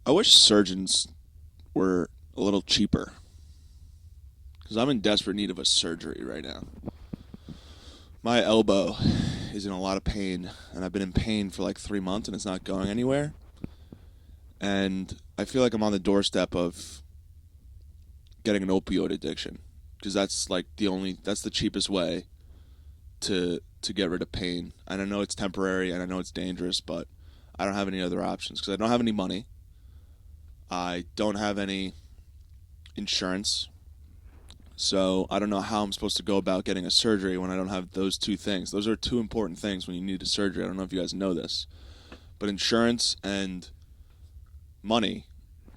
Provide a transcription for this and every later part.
I wish surgeons were a little cheaper because I'm in desperate need of a surgery right now. My elbow is in a lot of pain, and I've been in pain for like 3 months, and it's not going anywhere. And I feel like I'm on the doorstep of getting an opioid addiction because that's the cheapest way to get rid of pain. And I know it's temporary, and I know it's dangerous, but I don't have any other options because I don't have any money. I don't have any insurance. So I don't know how I'm supposed to go about getting a surgery when I don't have those two things. Those are two important things when you need a surgery. I don't know if you guys know this. But insurance and money,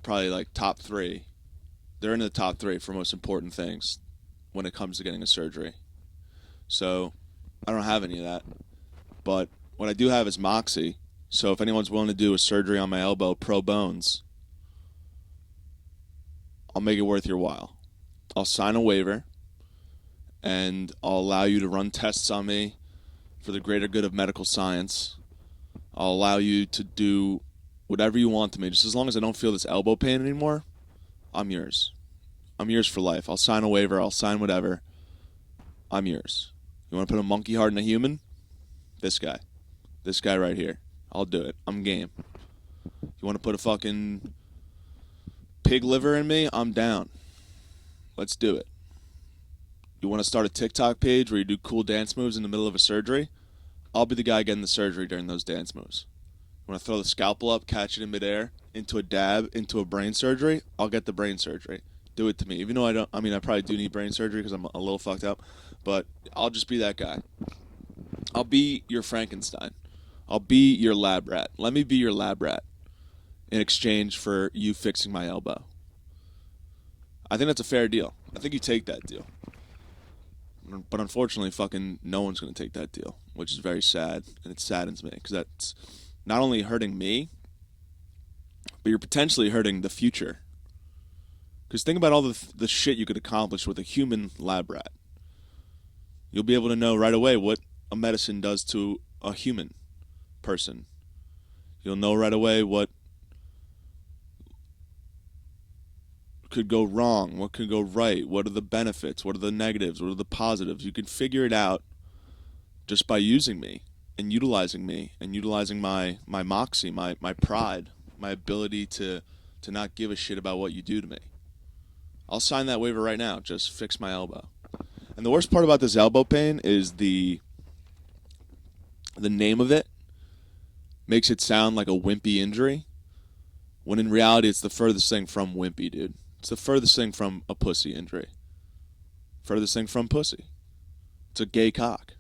probably like top three. They're in the top three for most important things when it comes to getting a surgery. So I don't have any of that. But what I do have is Moxie. So if anyone's willing to do a surgery on my elbow pro bones, I'll make it worth your while. I'll sign a waiver and I'll allow you to run tests on me for the greater good of medical science. I'll allow you to do whatever you want to me. Just as long as I don't feel this elbow pain anymore, I'm yours. I'm yours for life. I'll sign a waiver. I'll sign whatever. I'm yours. You want to put a monkey heart in a human? This guy. This guy right here. I'll do it. I'm game. You want to put a fucking pig liver in me? I'm down. Let's do it. You want to start a TikTok page where you do cool dance moves in the middle of a surgery? I'll be the guy getting the surgery during those dance moves. You want to throw the scalpel up, catch it in midair, into a dab, into a brain surgery? I'll get the brain surgery. Do it to me. Even though I probably do need brain surgery because I'm a little fucked up, but I'll just be that guy. I'll be your Frankenstein. I'll be your lab rat. Let me be your lab rat in exchange for you fixing my elbow. I think that's a fair deal. I think you take that deal. But unfortunately, fucking no one's going to take that deal, which is very sad, and it saddens me because that's not only hurting me, but you're potentially hurting the future. Because think about all the shit you could accomplish with a human lab rat. You'll be able to know right away what a medicine does to a human person. You'll know right away what could go wrong, what could go right, what are the benefits, what are the negatives, what are the positives. You can figure it out just by using me and utilizing my moxie, my pride, my ability to not give a shit about what you do to me. I'll sign that waiver right now. Just fix my elbow. And the worst part about this elbow pain is the name of it makes it sound like a wimpy injury, when in reality it's the furthest thing from wimpy, dude. It's the furthest thing from a pussy injury. Furthest thing from pussy. It's a gay cock.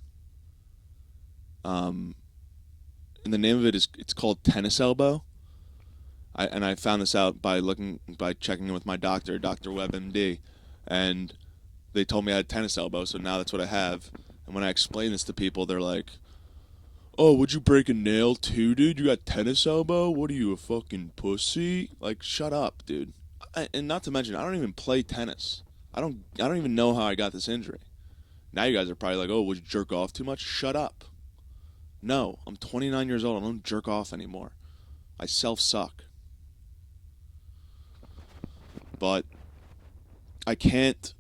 And the name of it's called tennis elbow. I found this out by checking in with my doctor, Dr. WebMD, and they told me I had tennis elbow, so now that's what I have. And when I explain this to people, they're like, "Oh, would you break a nail too, dude? You got tennis elbow? What are you, a fucking pussy?" Like, shut up, dude. And not to mention, I don't even play tennis. I don't even know how I got this injury. Now you guys are probably like, "Oh, would you jerk off too much?" Shut up. No, I'm 29 years old. I don't jerk off anymore. I self-suck. But I can't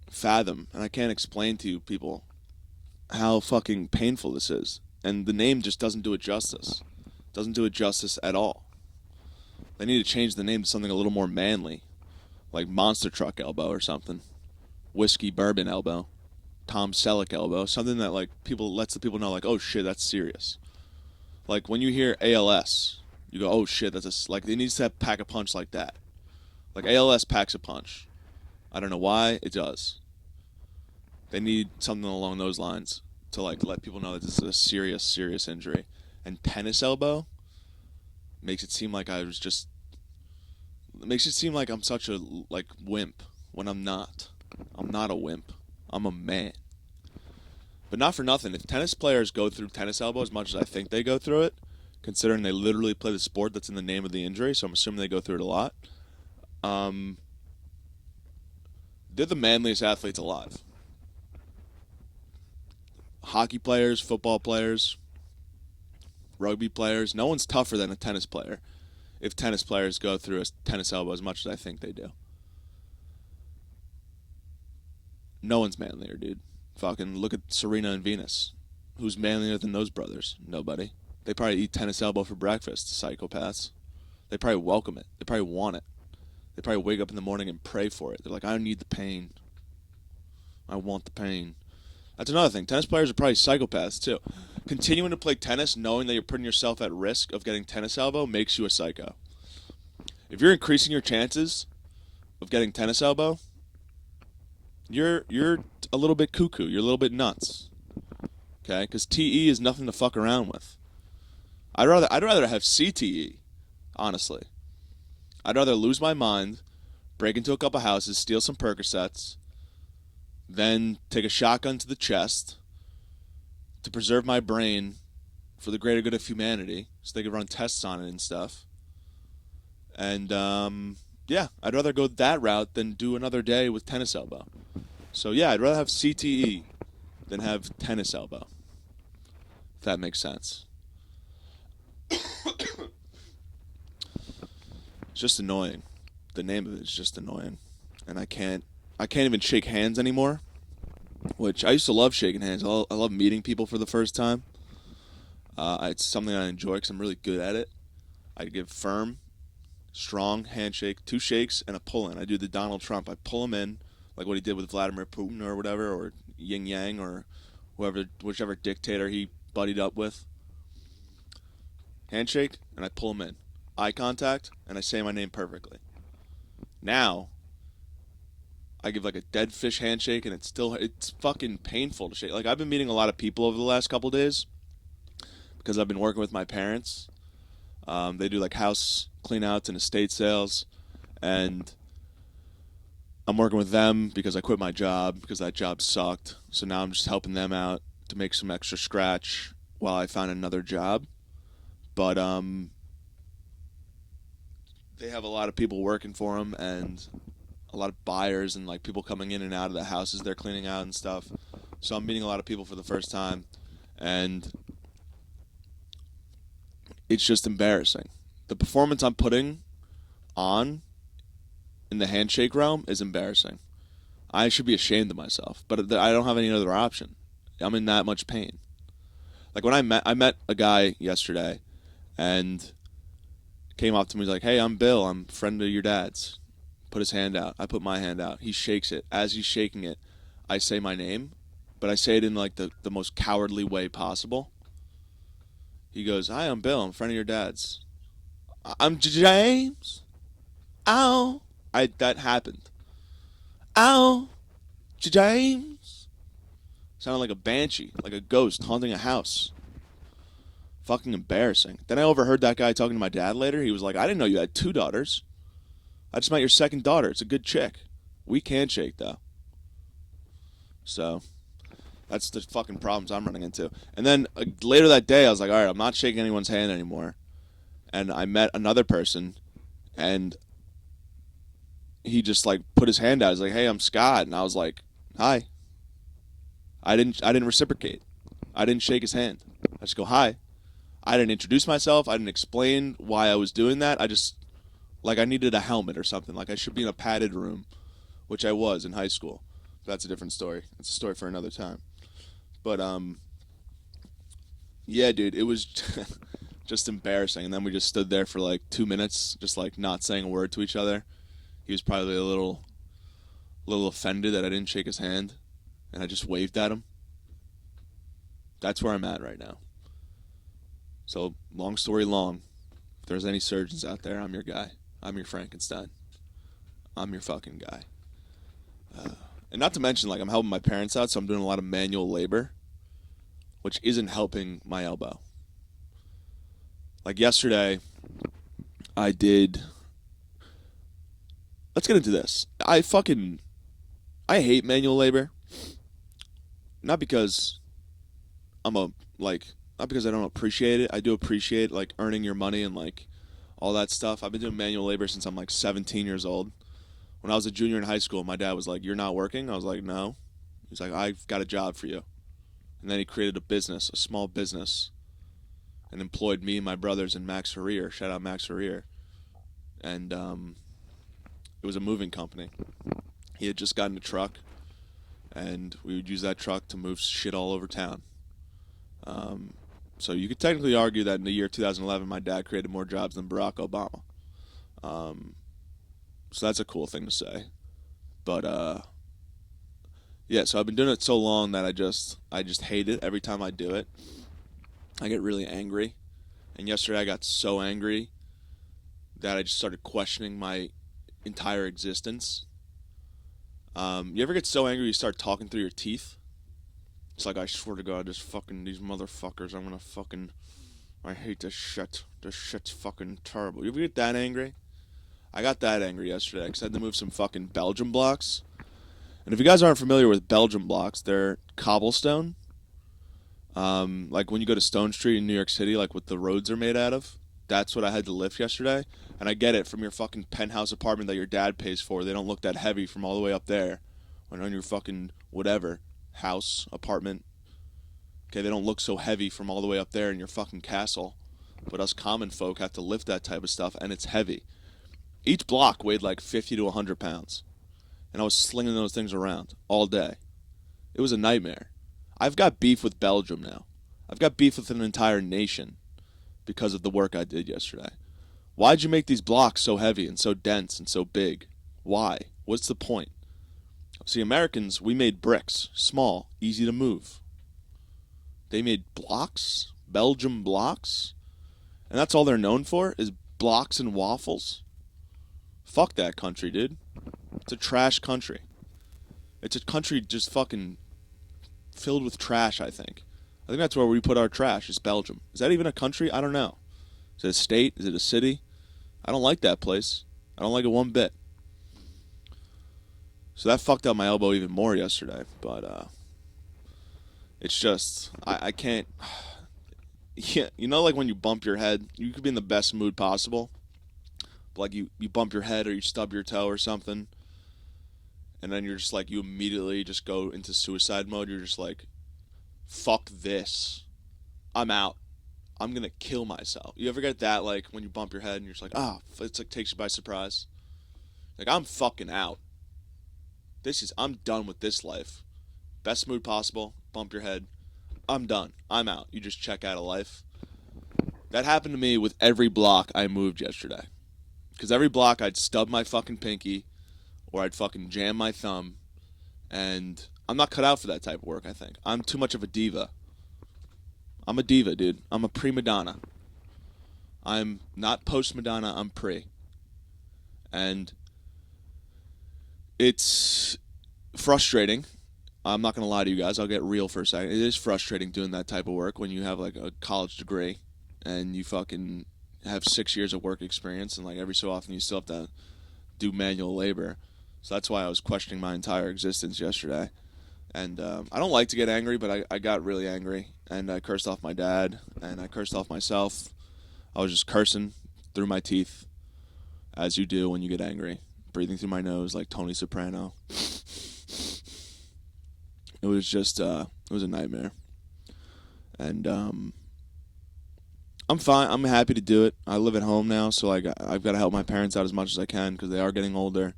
fathom, and I can't explain to you people how fucking painful this is. And the name just doesn't do it justice. Doesn't do it justice at all. They need to change the name to something a little more manly, like Monster Truck Elbow or something. Whiskey Bourbon Elbow. Tom Selleck Elbow. Something that like lets the people know, like, oh shit, that's serious. Like when you hear ALS, you go, oh shit, like it needs to pack a punch like that. Like ALS packs a punch. I don't know why, it does. They need something along those lines to like let people know that this is a serious, serious injury. And tennis elbow makes it seem like I'm such a like wimp when I'm not. I'm not a wimp. I'm a man. But not for nothing. If tennis players go through tennis elbow as much as I think they go through it, considering they literally play the sport that's in the name of the injury, so I'm assuming they go through it a lot. They're the manliest athletes alive. Hockey players, football players, rugby players. No one's tougher than a tennis player. if tennis players go through a tennis elbow as much as I think they do. No one's manlier, dude. Fucking look at Serena and Venus. Who's manlier than those brothers? Nobody. They probably eat tennis elbow for breakfast, psychopaths. They probably welcome it. They probably want it. They probably wake up in the morning and pray for it. They're like, I need the pain. I want the pain. That's another thing. Tennis players are probably psychopaths, too. Continuing to play tennis knowing that you're putting yourself at risk of getting tennis elbow makes you a psycho. If you're increasing your chances of getting tennis elbow, you're a little bit cuckoo. You're a little bit nuts. Okay? Because TE is nothing to fuck around with. I'd rather have CTE, honestly. I'd rather lose my mind, break into a couple houses, steal some Percocets, then take a shotgun to the chest to preserve my brain for the greater good of humanity, so they could run tests on it and stuff. And yeah, I'd rather go that route than do another day with tennis elbow. So yeah, I'd rather have CTE than have tennis elbow, if that makes sense. It's just annoying. The name of it is just annoying, and I can't even shake hands anymore. Which I used to love shaking hands. I love meeting people for the first time. It's something I enjoy because I'm really good at it. I give firm, strong handshake, 2 shakes, and a pull in. I do the Donald Trump. I pull him in, like what he did with Vladimir Putin or whatever, or Yin Yang or whichever dictator he buddied up with. Handshake, and I pull him in. Eye contact, and I say my name perfectly. Now, I give like a dead fish handshake, and it's fucking painful to shake. Like, I've been meeting a lot of people over the last couple days because I've been working with my parents. They do like house cleanouts and estate sales, and I'm working with them because I quit my job because that job sucked. So now I'm just helping them out to make some extra scratch while I find another job. But they have a lot of people working for them and a lot of buyers and like people coming in and out of the houses they're cleaning out and stuff. So I'm meeting a lot of people for the first time, and it's just embarrassing. The performance I'm putting on in the handshake realm is embarrassing. I should be ashamed of myself, but I don't have any other option. I'm in that much pain. Like when I met a guy yesterday, and came up to me, he's like, "Hey, I'm Bill. I'm a friend of your dad's." Put his hand out. I put my hand out. He shakes it. As he's shaking it, I say my name, but I say it in like the most cowardly way possible. He goes, "Hi, I'm Bill. I'm a friend of your dad's." "I'm James." Ow. That happened. Ow. James. Sounded like a banshee, like a ghost haunting a house. Fucking embarrassing. Then I overheard that guy talking to my dad later. He was like, "I didn't know you had 2 daughters. I just met your second daughter. It's a good chick. Weak handshake, though." So, that's the fucking problems I'm running into. And then later that day, I was like, all right, I'm not shaking anyone's hand anymore. And I met another person, and he just like put his hand out. He's like, "Hey, I'm Scott," and I was like, "Hi." I didn't reciprocate. I didn't shake his hand. I just go, "Hi." I didn't introduce myself. I didn't explain why I was doing that. I just, like, I needed a helmet or something. Like, I should be in a padded room, which I was in high school. That's a different story. It's a story for another time. But, yeah, dude, it was just embarrassing. And then we just stood there for, like, 2 minutes, just, like, not saying a word to each other. He was probably a little offended that I didn't shake his hand, and I just waved at him. That's where I'm at right now. So, long story long, if there's any surgeons out there, I'm your guy. I'm your Frankenstein. I'm your fucking guy. And not to mention, like, I'm helping my parents out, so I'm doing a lot of manual labor, which isn't helping my elbow. Like, yesterday, I did... Let's get into this. I hate manual labor. Not because not because I don't appreciate it. I do appreciate, like, earning your money and, like, all that stuff. I've been doing manual labor since I'm, like, 17 years old. When I was a junior in high school, my dad was like, "You're not working?" I was like, "No." He's like, "I've got a job for you." And then he created a small business, and employed me and my brothers and Max Ferrier. Shout out Max Ferrier. and it was a moving company. He had just gotten a truck, and we would use that truck to move shit all over town. So you could technically argue that in the year 2011, my dad created more jobs than Barack Obama. So that's a cool thing to say. But yeah, so I've been doing it so long that I just hate it every time I do it. I get really angry. And yesterday I got so angry that I just started questioning my entire existence. You ever get so angry you start talking through your teeth? It's like, I swear to God, this fucking, these motherfuckers, I'm gonna fucking, I hate this shit. This shit's fucking terrible. You ever get that angry? I got that angry yesterday because I had to move some fucking Belgium blocks. And if you guys aren't familiar with Belgium blocks, they're cobblestone. Like when you go to Stone Street in New York City, like what the roads are made out of. That's what I had to lift yesterday. And I get it, from your fucking penthouse apartment that your dad pays for. They don't look that heavy from all the way up there. When on your fucking whatever house, apartment. Okay, they don't look so heavy from all the way up there in your fucking castle. But us common folk have to lift that type of stuff, and it's heavy. Each block weighed like 50 to 100 pounds. And I was slinging those things around all day. It was a nightmare. I've got beef with Belgium now. I've got beef with an entire nation because of the work I did yesterday. Why'd you make these blocks so heavy and so dense and so big? Why? What's the point? See, Americans, we made bricks. Small, easy to move. They made blocks? Belgium blocks? And that's all they're known for, is blocks and waffles? Fuck that country, dude. It's a trash country. It's a country just fucking filled with trash, I think. I think that's where we put our trash, is Belgium. Is that even a country? I don't know. Is it a state? Is it a city? I don't like that place. I don't like it one bit. So that fucked up my elbow even more yesterday. But it's just, I can't. Yeah, you know, like when you bump your head, you could be in the best mood possible. But like you bump your head or you stub your toe or something. And then you're just like, you immediately just go into suicide mode. You're just like, fuck this. I'm out. I'm gonna kill myself. You ever get that, like, when you bump your head and you're just like, it's like takes you by surprise? Like, I'm fucking out. I'm done with this life. Best mood possible, bump your head. I'm done. I'm out. You just check out of life. That happened to me with every block I moved yesterday. Because every block I'd stub my fucking pinky, or I'd fucking jam my thumb, and I'm not cut out for that type of work, I think. I'm too much of a diva. I'm a diva, dude. I'm a prima donna. I'm not post-Madonna, I'm pre. And it's frustrating. I'm not going to lie to you guys. I'll get real for a second. It is frustrating doing that type of work when you have like a college degree and you fucking have 6 years of work experience, and like every so often you still have to do manual labor. So that's why I was questioning my entire existence yesterday. And I don't like to get angry, but I got really angry. And I cursed off my dad, and I cursed off myself. I was just cursing through my teeth, as you do when you get angry. Breathing through my nose like Tony Soprano. It was just, it was a nightmare. And I'm fine. I'm happy to do it. I live at home now, so like I've got to help my parents out as much as I can because they are getting older.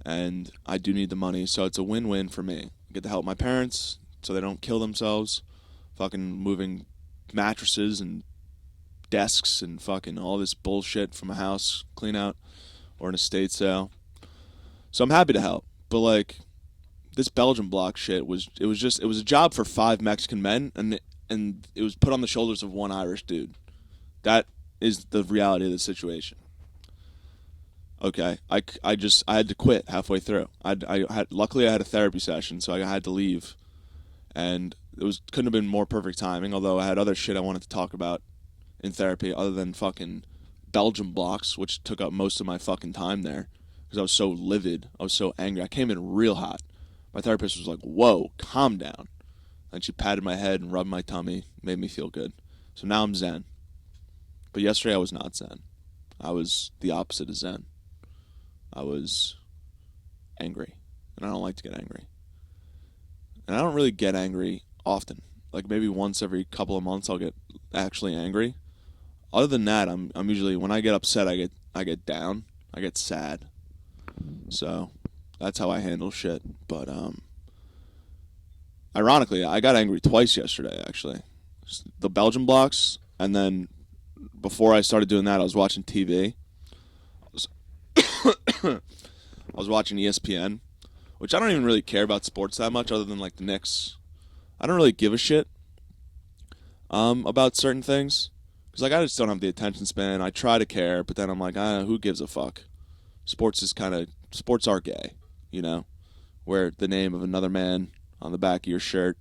And I do need the money, so it's a win-win for me. I get to help my parents so they don't kill themselves, fucking moving mattresses and desks and fucking all this bullshit from a house clean out or an estate sale. So I'm happy to help, but like this Belgian block shit it was a job for 5 Mexican men, and it was put on the shoulders of 1 Irish dude. That is the reality of the situation. Okay, I had to quit halfway through. Luckily I had a therapy session, so I had to leave, and couldn't have been more perfect timing. Although I had other shit I wanted to talk about in therapy, other than fucking Belgium blocks, which took up most of my fucking time there, because I was so livid, I was so angry. I came in real hot. My therapist was like, "Whoa, calm down," and she patted my head and rubbed my tummy, made me feel good. So now I'm zen. But yesterday I was not zen. I was the opposite of zen. I was angry, and I don't like to get angry. And I don't really get angry often. Like maybe once every couple of months I'll get actually angry. Other than that, I'm usually, when I get upset, I get down. I get sad. So that's how I handle shit. But ironically, I got angry twice yesterday, actually. The Belgian blocks, and then before I started doing that, I was watching TV. I was watching ESPN, which I don't even really care about sports that much other than like the Knicks. I don't really give a shit about certain things. Because like, I just don't have the attention span. I try to care, but then I'm like, who gives a fuck? Sports are gay, you know? Wear the name of another man on the back of your shirt.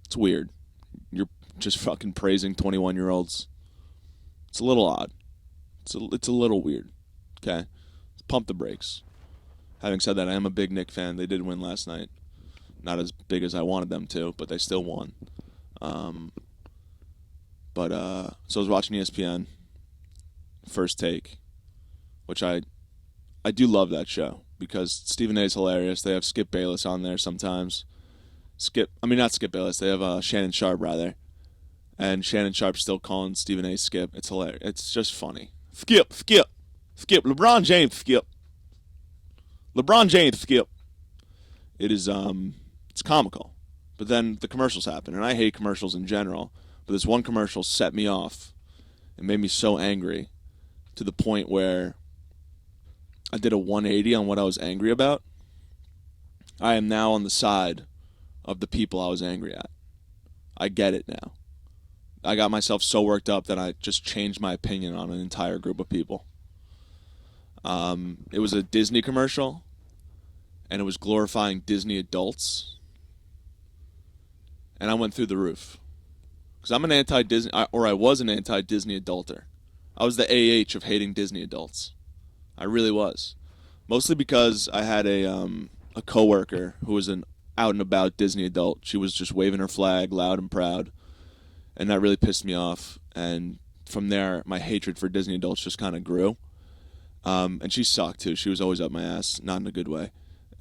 It's weird. You're just fucking praising 21-year-olds. It's a little odd. It's a little weird. Okay? Pump the brakes. Having said that, I am a big Knicks fan. They did win last night. Not as big as I wanted them to, but they still won. So I was watching ESPN, First Take, which I do love that show because Stephen A is hilarious. They have Skip Bayless on there sometimes. Not Skip Bayless. They have Shannon Sharp rather, and Shannon Sharp's still calling Stephen A Skip. It's hilarious. It's just funny. Skip. LeBron James Skip. It is it's comical, but then the commercials happen, and I hate commercials in general. But this one commercial set me off. It made me so angry to the point where I did a 180 on what I was angry about. I am now on the side of the people I was angry at. I get it now. I got myself so worked up that I just changed my opinion on an entire group of people. It was a Disney commercial, and it was glorifying Disney adults. And I went through the roof. Because I'm an anti-Disney, or I was an anti-Disney adulter. I was the AH of hating Disney adults. I really was. Mostly because I had a coworker who was an out and about Disney adult. She was just waving her flag loud and proud. And that really pissed me off. And from there, my hatred for Disney adults just kind of grew. And she sucked too. She was always up my ass, not in a good way.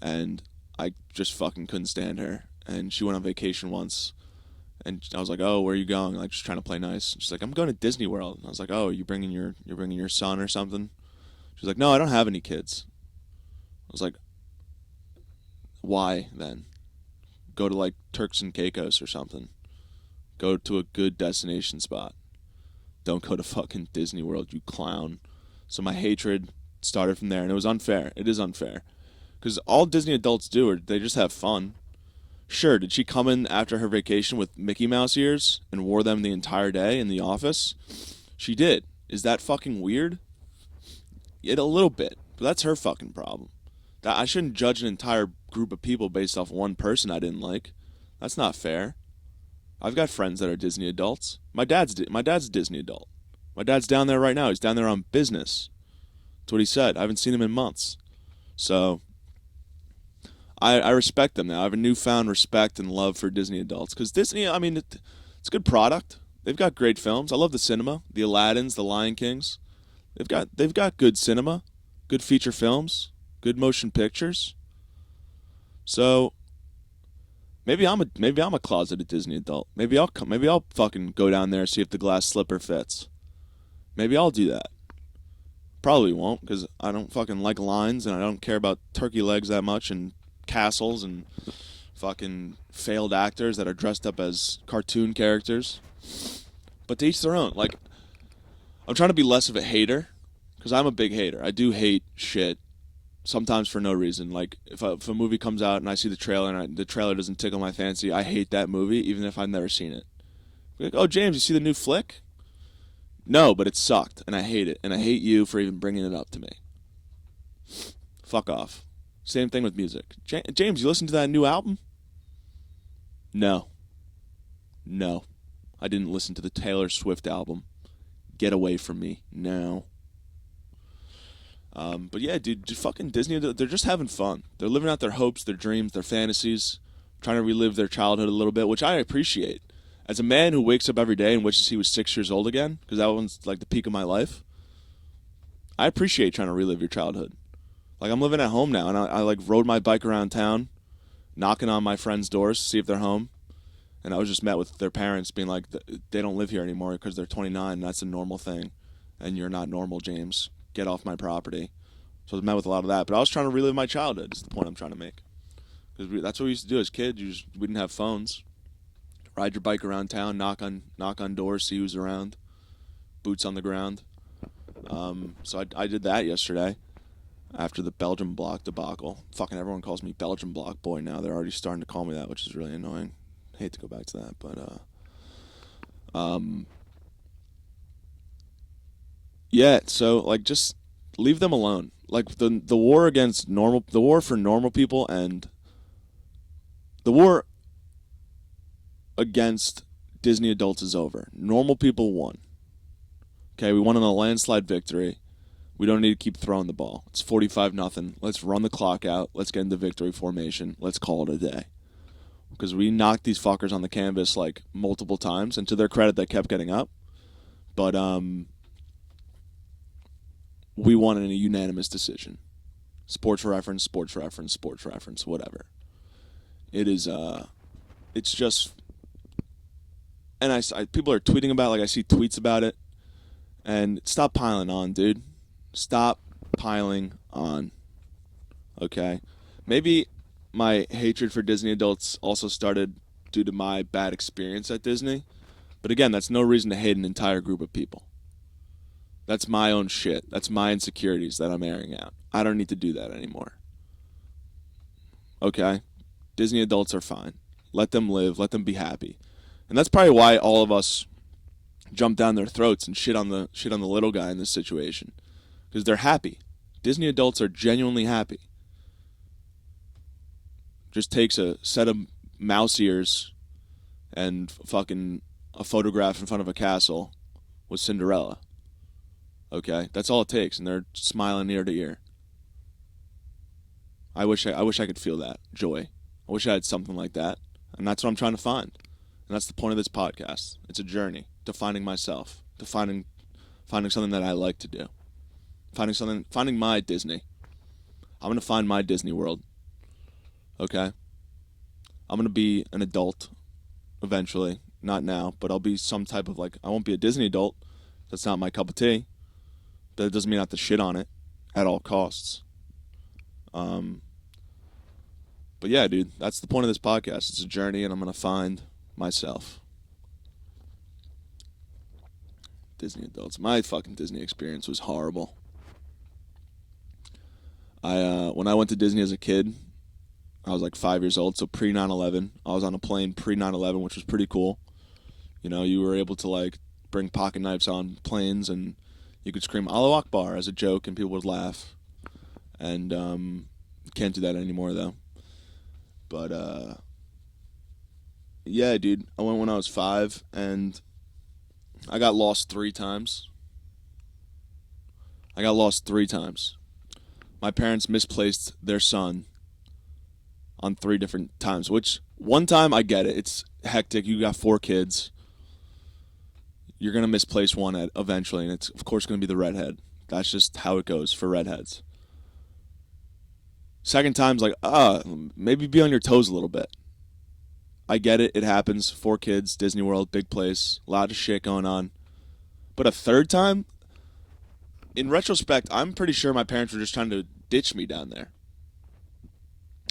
And I just fucking couldn't stand her. And she went on vacation once. And I was like, "Oh, where are you going?" Like, just trying to play nice. She's like, "I'm going to Disney World." And I was like, "Oh, you're bringing your son or something?" She's like, "No, I don't have any kids." I was like, "Why then? Go to like Turks and Caicos or something. Go to a good destination spot. Don't go to fucking Disney World, you clown." So my hatred started from there, and it was unfair. It is unfair. Because all Disney adults do they just have fun. Sure, did she come in after her vacation with Mickey Mouse ears and wore them the entire day in the office? She did. Is that fucking weird? A little bit, but that's her fucking problem. I shouldn't judge an entire group of people based off one person I didn't like. That's not fair. I've got friends that are Disney adults. My dad's a Disney adult. My dad's down there right now. He's down there on business. That's what he said. I haven't seen him in months. So I respect them now. I have a newfound respect and love for Disney adults. Because Disney, it's a good product. They've got great films. I love the cinema. The Aladdins, the Lion Kings. They've got good cinema, good feature films, good motion pictures. So maybe I'm a closeted Disney adult. Maybe I'll fucking go down there and see if the glass slipper fits. Maybe I'll do that. Probably won't, because I don't fucking like lines and I don't care about turkey legs that much and castles and fucking failed actors that are dressed up as cartoon characters. But to each their own. Like, I'm trying to be less of a hater, because I'm a big hater. I do hate shit, sometimes for no reason. Like, if a movie comes out and I see the trailer and the trailer doesn't tickle my fancy, I hate that movie, even if I've never seen it. Like, "Oh, James, you see the new flick?" No, but it sucked, and I hate it. And I hate you for even bringing it up to me. Fuck off. Same thing with music. James, you listen to that new album? No. I didn't listen to the Taylor Swift album. Get away from me. No. But yeah, dude, fucking Disney, they're just having fun. They're living out their hopes, their dreams, their fantasies, trying to relive their childhood a little bit, which I appreciate. As a man who wakes up every day and wishes he was 6 years old again, because that one's like the peak of my life, I appreciate trying to relive your childhood. Like, I'm living at home now, and I like rode my bike around town, knocking on my friends' doors to see if they're home, and I was just met with their parents being like, they don't live here anymore because they're 29, and that's a normal thing, and you're not normal, James. get off my property. So I was met with a lot of that. But I was trying to relive my childhood is the point I'm trying to make. Because that's what we used to do as kids. We didn't have phones. Ride your bike around town, knock on doors, see who's around, boots on the ground. So I did that yesterday after the Belgium block debacle. Fucking everyone calls me Belgium block boy now. They're already starting to call me that, which is really annoying. Hate to go back to that, but yeah. So like, just leave them alone. Like the war for normal people, and the war against Disney adults is over. Normal people won. Okay, we won in a landslide victory. We don't need to keep throwing the ball. It's 45-0. Let's run the clock out. Let's get into victory formation. Let's call it a day. Because we knocked these fuckers on the canvas like multiple times, and to their credit, they kept getting up. But we won in a unanimous decision. Sports reference, whatever. It is. It's just. And people are tweeting about it, like I see tweets about it. And stop piling on, dude. Stop piling on. Okay? Maybe my hatred for Disney adults also started due to my bad experience at Disney. But again, that's no reason to hate an entire group of people. That's my own shit. That's my insecurities that I'm airing out. I don't need to do that anymore. Okay? Disney adults are fine. Let them live. Let them be happy. And that's probably why all of us jump down their throats and shit on the little guy in this situation, because they're happy. Disney adults are genuinely happy. Just takes a set of mouse ears and fucking a photograph in front of a castle with Cinderella. Okay, that's all it takes, and they're smiling ear to ear. I wish I could feel that joy. I wish I had something like that, and that's what I'm trying to find. And that's the point of this podcast. It's a journey to finding myself, to finding something that I like to do, finding my Disney. I'm gonna find my Disney World. Okay, I'm gonna be an adult eventually, not now, but I'll be some type of I won't be a Disney adult. That's not my cup of tea. But it doesn't mean I have to shit on it at all costs. But yeah, dude, that's the point of this podcast. It's a journey, and I'm gonna find myself. Disney adults. My fucking Disney experience was horrible. When I went to Disney as a kid, I was like 5 years old, so pre 9/11. I was on a plane pre 9/11, which was pretty cool. You know, you were able to bring pocket knives on planes, and you could scream Allahu Akbar as a joke, and people would laugh. And can't do that anymore though. But yeah, dude, I went when I was 5, and I got lost 3 times. My parents misplaced their son on 3 different times, which one time I get it. It's hectic. You got 4 kids. You're going to misplace one eventually, and it's, of course, going to be the redhead. That's just how it goes for redheads. Second time's maybe be on your toes a little bit. I get it. It happens. 4 kids, Disney World, big place, a lot of shit going on. But a third time, in retrospect, I'm pretty sure my parents were just trying to ditch me down there.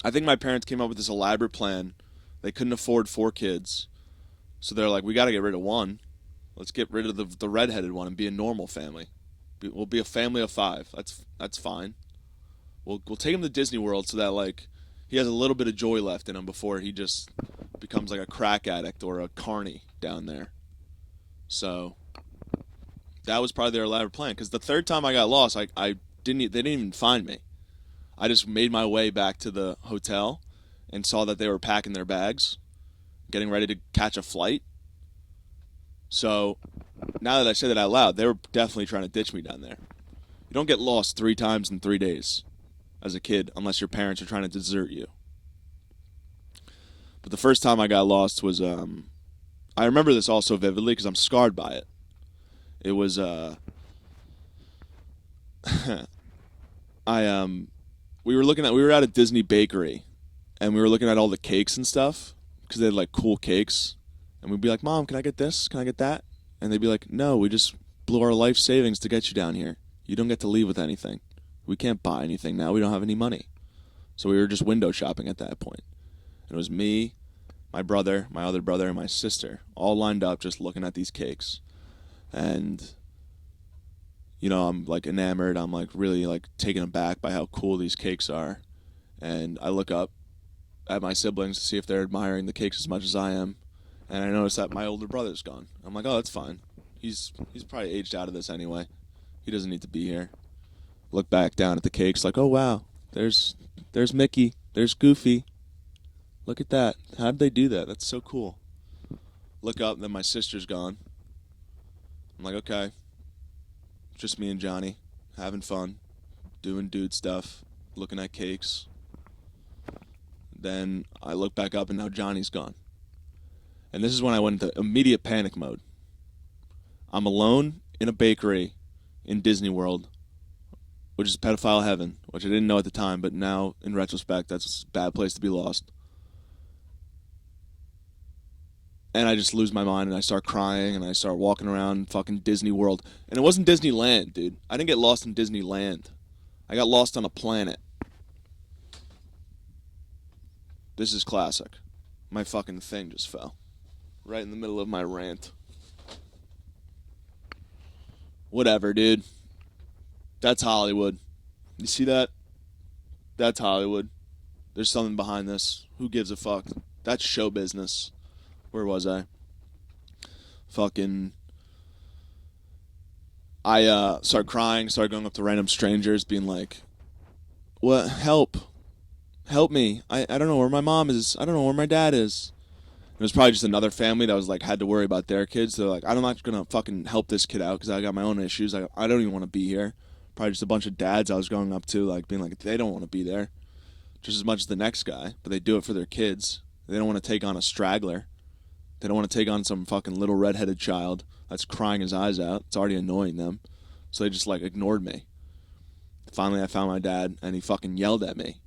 I think my parents came up with this elaborate plan. They couldn't afford 4 kids. So they're like, we got to get rid of one. Let's get rid of the redheaded one and be a normal family. We'll be a family of 5. That's fine. We'll take him to Disney World so that he has a little bit of joy left in him before he just becomes like a crack addict or a carny down there. So that was probably their elaborate plan. Because the third time I got lost, they didn't even find me. I just made my way back to the hotel and saw that they were packing their bags, getting ready to catch a flight. So now that I say that out loud, they were definitely trying to ditch me down there. You don't get lost 3 times in 3 days as a kid unless your parents are trying to desert you. But the first time I got lost was, I remember this also vividly because I'm scarred by it. It was, we were at a Disney bakery, and we were looking at all the cakes and stuff because they had cool cakes, and we'd be like, Mom, can I get this? Can I get that? And they'd be like, no, we just blew our life savings to get you down here. You don't get to leave with anything. We can't buy anything now. We don't have any money. So we were just window shopping at that point. And it was me, my brother, my other brother, and my sister all lined up just looking at these cakes. And, I'm like enamored. I'm like really like taken aback by how cool these cakes are. And I look up at my siblings to see if they're admiring the cakes as much as I am. And I notice that my older brother's gone. I'm like, oh, that's fine. He's probably aged out of this anyway. He doesn't need to be here. Look back down at the cakes like, oh, wow. There's Mickey. There's Goofy. Look at that. How did they do that? That's so cool. Look up, and then my sister's gone. I'm like, okay. Just me and Johnny. Having fun. Doing dude stuff. Looking at cakes. Then I look back up, and now Johnny's gone. And this is when I went into immediate panic mode. I'm alone in a bakery in Disney World, which is pedophile heaven, which I didn't know at the time, but now, in retrospect, that's a bad place to be lost. And I just lose my mind, and I start crying, and I start walking around fucking Disney World. And it wasn't Disneyland, dude. I didn't get lost in Disneyland. I got lost on a planet. This is classic. My fucking thing just fell. Right in the middle of my rant. Whatever, dude. That's Hollywood. You see that? That's Hollywood. There's something behind this. Who gives a fuck? That's show business. Where was I? Fucking... I started crying, started going up to random strangers, being like, what? Help. Help me. I don't know where my mom is. I don't know where my dad is. It was probably just another family that was like, had to worry about their kids. They're like, I'm not going to fucking help this kid out because I got my own issues. I don't even want to be here. Probably just a bunch of dads I was going up to, like, being like, they don't want to be there just as much as the next guy, but they do it for their kids. They don't want to take on a straggler. They don't want to take on some fucking little redheaded child that's crying his eyes out. It's already annoying them. So they just, like, ignored me. Finally, I found my dad, and he fucking yelled at me.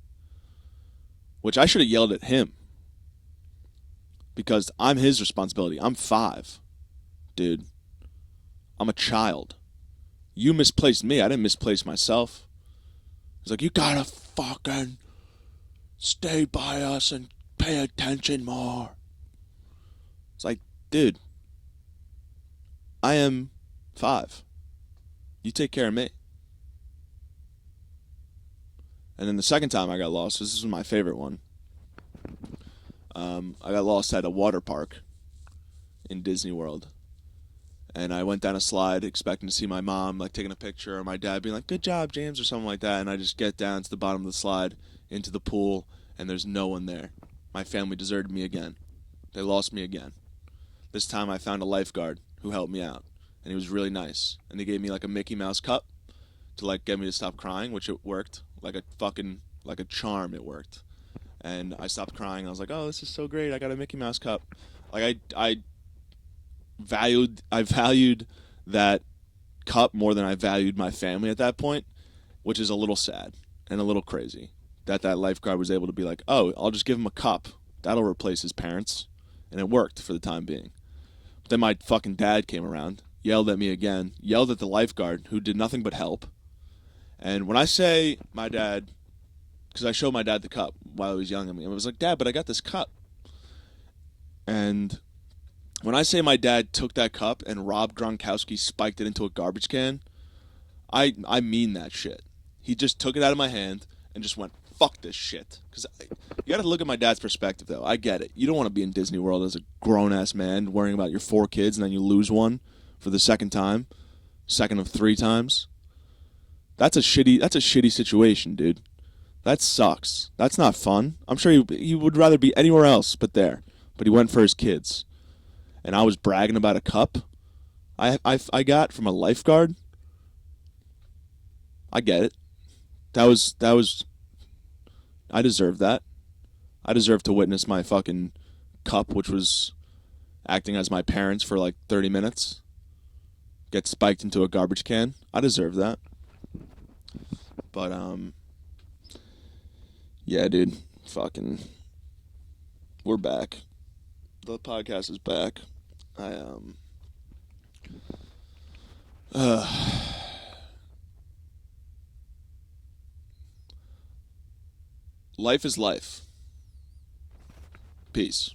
Which I should have yelled at him. Because I'm his responsibility. I'm 5. Dude. I'm a child. You misplaced me. I didn't misplace myself. He's like, you gotta fucking stay by us and pay attention more. It's like, dude. I am 5. You take care of me. And then the second time I got lost, this is my favorite one. I got lost at a water park in Disney World. And I went down a slide expecting to see my mom, like, taking a picture, or my dad being like, good job, James, or something like that. And I just get down to the bottom of the slide, into the pool, and there's no one there. My family deserted me again. They lost me again. This time I found a lifeguard who helped me out. And he was really nice. And they gave me, like, a Mickey Mouse cup to, like, get me to stop crying, which it worked. Like a charm, it worked. And I stopped crying. I was like, oh, this is so great. I got a Mickey Mouse cup. Like, I valued that cup more than I valued my family at that point, which is a little sad and a little crazy. That lifeguard was able to be like, oh, I'll just give him a cup. That'll replace his parents. And it worked for the time being. But then my fucking dad came around, yelled at me again, yelled at the lifeguard, who did nothing but help. And when I say my dad, because I showed my dad the cup while he was young at me, and I was like, Dad, but I got this cup. And when I say my dad took that cup and Rob Gronkowski spiked it into a garbage can, I mean that shit. He just took it out of my hand and just went, fuck this shit. Because you got to look at my dad's perspective, though. I get it. You don't want to be in Disney World as a grown-ass man worrying about your 4 kids and then you lose one for the second time, second of 3 times. That's a shitty situation, dude. That sucks. That's not fun. I'm sure he would rather be anywhere else but there. But he went for his kids. And I was bragging about a cup I got from a lifeguard. I get it. That was I deserved that. I deserved to witness my fucking cup, which was acting as my parents for like 30 minutes, get spiked into a garbage can. I deserved that. But, yeah, dude, fucking, we're back. The podcast is back. life is life. Peace.